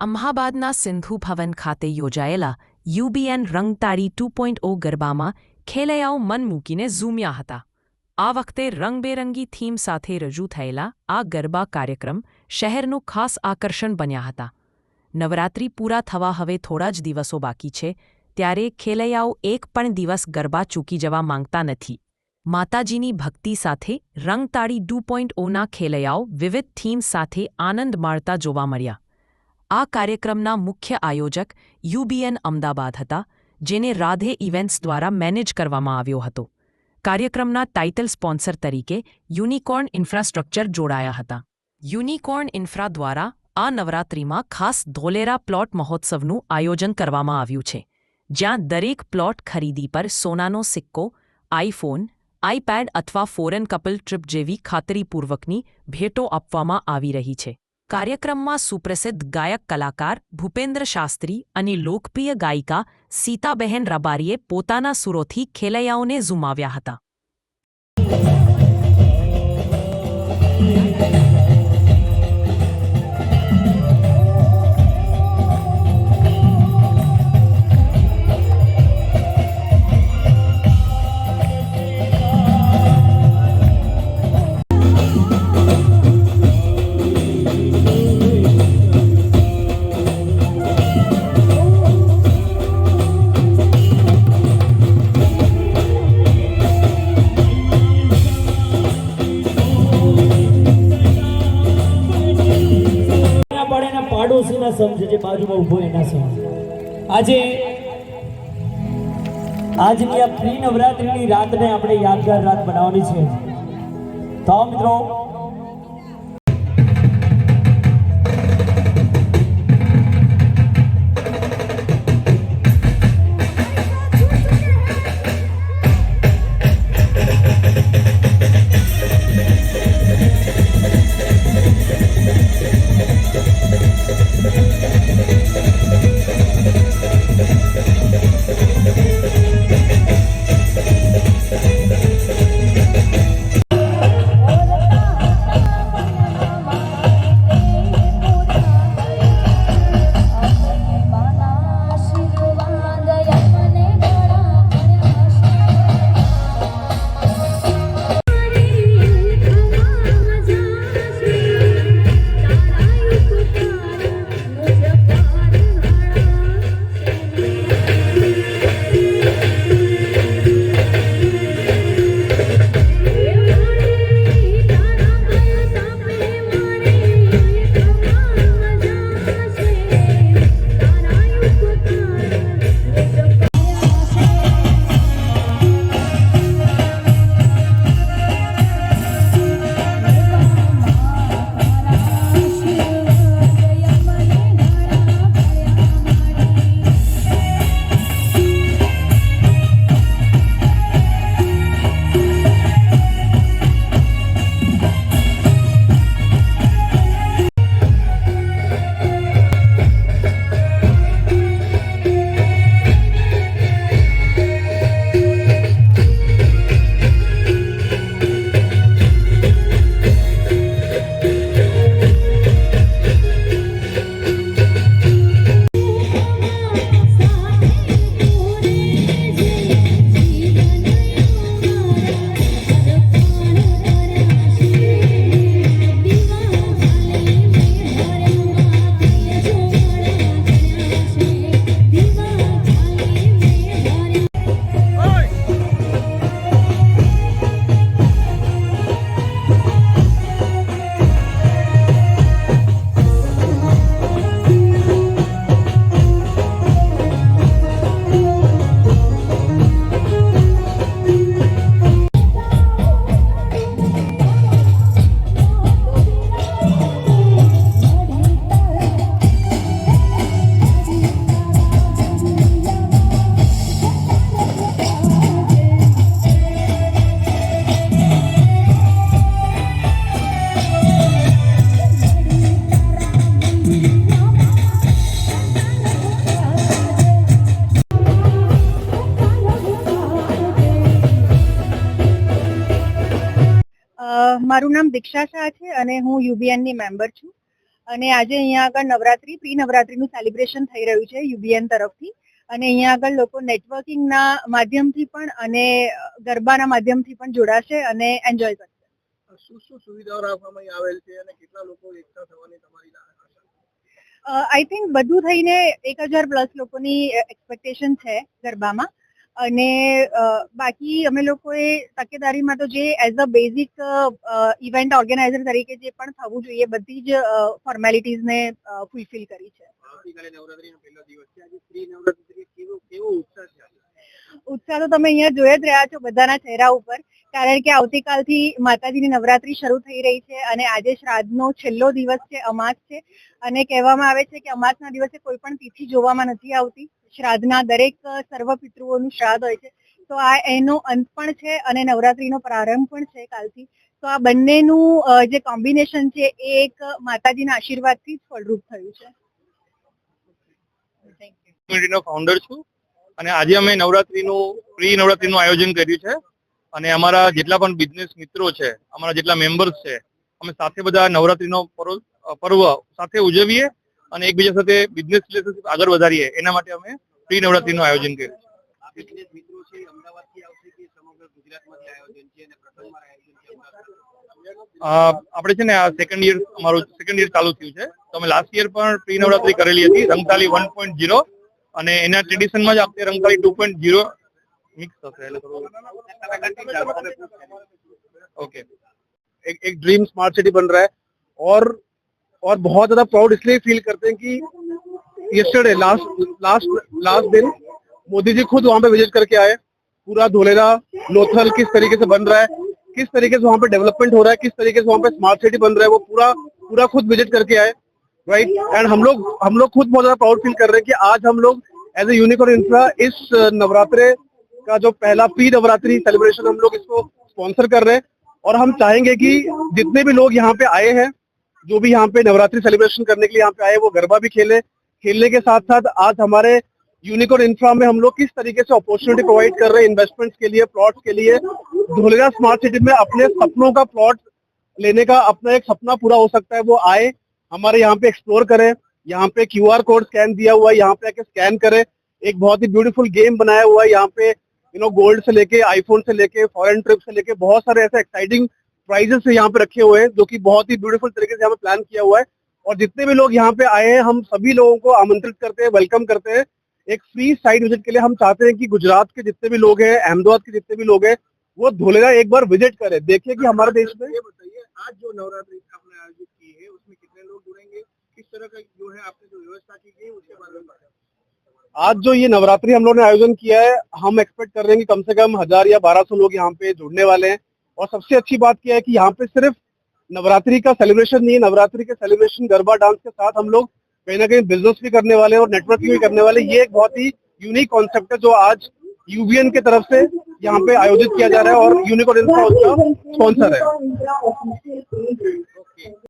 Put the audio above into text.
અમદાવાદના સિંધુ ભવન ખાતે યોજાયેલા યુબીએન રંગતાળી 2.0 ગરબામાં ખેલૈયાઓ મન મૂકીને ઝૂમ્યા હતા. આ વખતે રંગબેરંગી થીમ સાથે રજૂ થયેલા આ ગરબા કાર્યક્રમ શહેરનું ખાસ આકર્ષણ બન્યા હતા. નવરાત્રિ પૂરા થવા હવે થોડા જ દિવસો બાકી છે, ત્યારે ખેલૈયાઓ એક પણ દિવસ ગરબા ચૂકી જવા માંગતા નથી. માતાજીની ભક્તિ સાથે રંગતાળી 2.0ના ખેલૈયાઓ વિવિધ થીમ સાથે આનંદ માણતા જોવા મળ્યા. આ કાર્યક્રમના મુખ્ય આયોજક યુબીએન અમદાવાદ હતા, જેને રાધે ઇવેન્ટ્સ દ્વારા મેનેજ કરવામાં આવ્યો હતો. કાર્યક્રમના ટાઇટલ સ્પોન્સર તરીકે યુનિકોર્ન ઇન્ફ્રાસ્ટ્રક્ચર જોડાયા હતા. યુનિકોર્ન ઇન્ફ્રા દ્વારા આ નવરાત્રિમાં ખાસ ધોલેરા પ્લોટ મહોત્સવનું આયોજન કરવામાં આવ્યું છે, જ્યાં દરેક પ્લોટ ખરીદી પર સોનાનો સિક્કો, આઈફોન, આઈપેડ અથવા ફોરેન કપલ ટ્રીપ જેવી ખાતરીપૂર્વકની ભેટો આપવામાં આવી રહી છે. કાર્યક્રમમાં સુપ્રસિદ્ધ ગાયક કલાકાર ભૂપેન્દ્ર શાસ્ત્રી અને લોકપ્રિય ગાયિકા સીતાબહેન રબારીએ પોતાના સુરોથી ખેલૈયાઓને ઝુમાવ્યા હતા. પાડોશીના સમજે જે બાજુમાં ઊભો એના સમજે. આજની આ પ્રી નવરાત્રિની રાતને આપણે યાદગાર રાત બનાવવાની છે. તો મિત્રો મારું નામ દીક્ષા શાહ છે અને હું યુબીએન ની મેમ્બર છું. અને આજે અહીંયા આગળ નવરાત્રી પ્રી નવરાત્રીનું સેલિબ્રેશન થઈ રહ્યું છે યુબીએન તરફથી અને અહીંયા આગળ લોકો નેટવર્કિંગના માધ્યમથી પણ અને ગરબાના માધ્યમથી પણ જોડાશે અને એન્જોય કરશે. શું સુવિધાઓ રાખવામાં આવેલ છે અને કેટલા લોકો એકઠા થવાની તમારી આશા? આઈ થિંક બધું થઈને 1000+ લોકોની એક્સપેક્ટેશન છે ગરબામાં અને બાકી અમે લોકોએ તકેદારીમાં તો જે as a basic event organiser તરીકે જે પણ થવું જોઈએ બધી જ ફોર્મેલિટીઝને ફૂલફિલ કરી છે. આવતીકાલે નવરાત્રીનો પહેલો દિવસ છે. આજે પ્રી નવરાત્રી કેવો ઉત્સાહ છે? ઉત્સાહ તો તમે અહીંયા જોઈ જ રહ્યા છો બધાના ચહેરા ઉપર, કારણ કે આવતીકાલથી માતાજીની નવરાત્રી શરૂ થઈ રહી છે અને આજે શ્રાદ્ધનો છેલ્લો દિવસ છે, અમાસ છે અને કહેવામાં આવે છે કે અમાસના દિવસે કોઈ પણ તિથિ જોવામાં નથી આવતી. શ્રાદ્ધના દરેક સર્વ પિતૃઓનું શ્રાદ્ધ હોય છે, તો આ એનો અંત પણ છે અને નવરાત્રીનો પ્રારંભ પણ છે કાલથી. તો આ બંનેનું જે કોમ્બિનેશન છે એ એક માતાજીના આશીર્વાદથી જ ફળરૂપ થયું છે. Thank you. કમ્યુનિટીનો ફાઉન્ડર છું અને આજે અમે પ્રી નવરાત્રીનું આયોજન કર્યું છે અને અમારા જેટલા પણ બિઝનેસ મિત્રો છે, અમારા જેટલા મેમ્બર્સ છે, અમે સાથે બધા નવરાત્રીનો પર્વ સાથે ઉજવીએ અને એકબીજા સાથે બિઝનેસ રિલેશનશિપ આગળ વધારીએ એના માટે અમે પ્રી નવરાત્રીનું આયોજન કર્યું છે. આ બિઝનેસ મિત્રો છે અમદાવાદથી આવશે કે સમગ્ર ગુજરાતમાંથી આયોજન છે અને પ્રથમવાર આયોજન છે? આપણે છે ને આ અમારું સેકન્ડ યર ચાલુ થયું છે, તો અમે લાસ્ટ યર પણ પ્રી નવરાત્રી કરેલી હતી રંગતાલી 1.0 અને એના ટ્રેડિશનમાં જ આપણે રંગતાલી 2.0 મિક્સ થશે એટલે થોડું ओके. एक ड्रीम स्मार्ट सिटी बन रहा है और बहुत ज्यादा प्राउड इसलिए फील करते हैं कि यस्टरडे लास्ट दिन मोदी जी खुद वहां पे विजिट करके आए. पूरा धोलेरा लोथल किस तरीके से बन रहा है, किस तरीके से वहां पे डेवलपमेंट हो रहा है, किस तरीके से वहां पे स्मार्ट सिटी बन रहा है, वो पूरा खुद विजिट करके आए. राइट. एंड हम लोग खुद बहुत ज्यादा प्राउड फील कर रहे हैं कि आज हम लोग एज ए यूनिकॉर्न इंफ्रा इस नवरात्रे का जो पहला प्री नवरात्रि सेलिब्रेशन हम लोग इसको स्पॉन्सर कर रहे हैं और हम चाहेंगे कि जितने भी लोग यहाँ पे आए हैं, जो भी यहाँ पे नवरात्रि सेलिब्रेशन करने के लिए यहाँ पे आए, वो गरबा भी खेलने के साथ साथ आज हमारे यूनिकॉर्न इंफ्रा में हम लोग किस तरीके से अपॉर्चुनिटी प्रोवाइड कर रहे हैं इन्वेस्टमेंट्स के लिए, प्लॉट्स के लिए. धोलेरा स्मार्ट सिटी में अपने सपनों का प्लॉट लेने का अपना एक सपना पूरा हो सकता है. वो आए, हमारे यहाँ पे एक्सप्लोर करें. यहाँ पे QR कोड स्कैन दिया हुआ है, यहाँ पे आके स्कैन करें. एक बहुत ही ब्यूटीफुल गेम बनाया हुआ है यहाँ पे, गोल्ड से लेके आईफोन से लेके फॉरेन ट्रिप से लेके बहुत सारे ऐसे एक्साइटिंग प्राइजेस यहाँ पे रखे हुए हैं जो कि बहुत ही ब्यूटीफुल तरीके से यहाँ पे प्लान किया हुआ है. और जितने भी लोग यहाँ पे आए हैं हम सभी लोगों को आमंत्रित करते हैं, वेलकम करते हैं. एक फ्री साइट विजिट के लिए हम चाहते हैं कि गुजरात के जितने भी लोग हैं, अहमदाबाद के जितने भी लोग हैं, वो धोलेरा एक बार विजिट करें, देखिए कि हमारे देश में. ये बताइए आज जो नवरात्रि आपने आयोजित की है उसमें कितने लोग जुड़ेंगे, किस तरह का जो है आपने जो व्यवस्था की गई उसके बारे में बताएं. आज जो ये नवरात्रि हम लोगों ने आयोजन किया है, हम एक्सपेक्ट कर रहे हैं कि कम से कम 1000 या 1200 लोग यहाँ पे जुड़ने वाले हैं. और सबसे अच्छी बात क्या है कि यहाँ पे सिर्फ नवरात्रि का सेलिब्रेशन नहीं है, नवरात्रि के सेलिब्रेशन गरबा डांस के साथ हम लोग कहीं ना कहीं बिजनेस भी करने वाले हैं और नेटवर्किंग भी करने वाले. ये एक बहुत ही यूनिक कॉन्सेप्ट है जो आज यूबीएन की तरफ से यहाँ पे आयोजित किया जा रहा है और यूनिकॉर्न इंफ्रा उसका स्पॉन्सर है.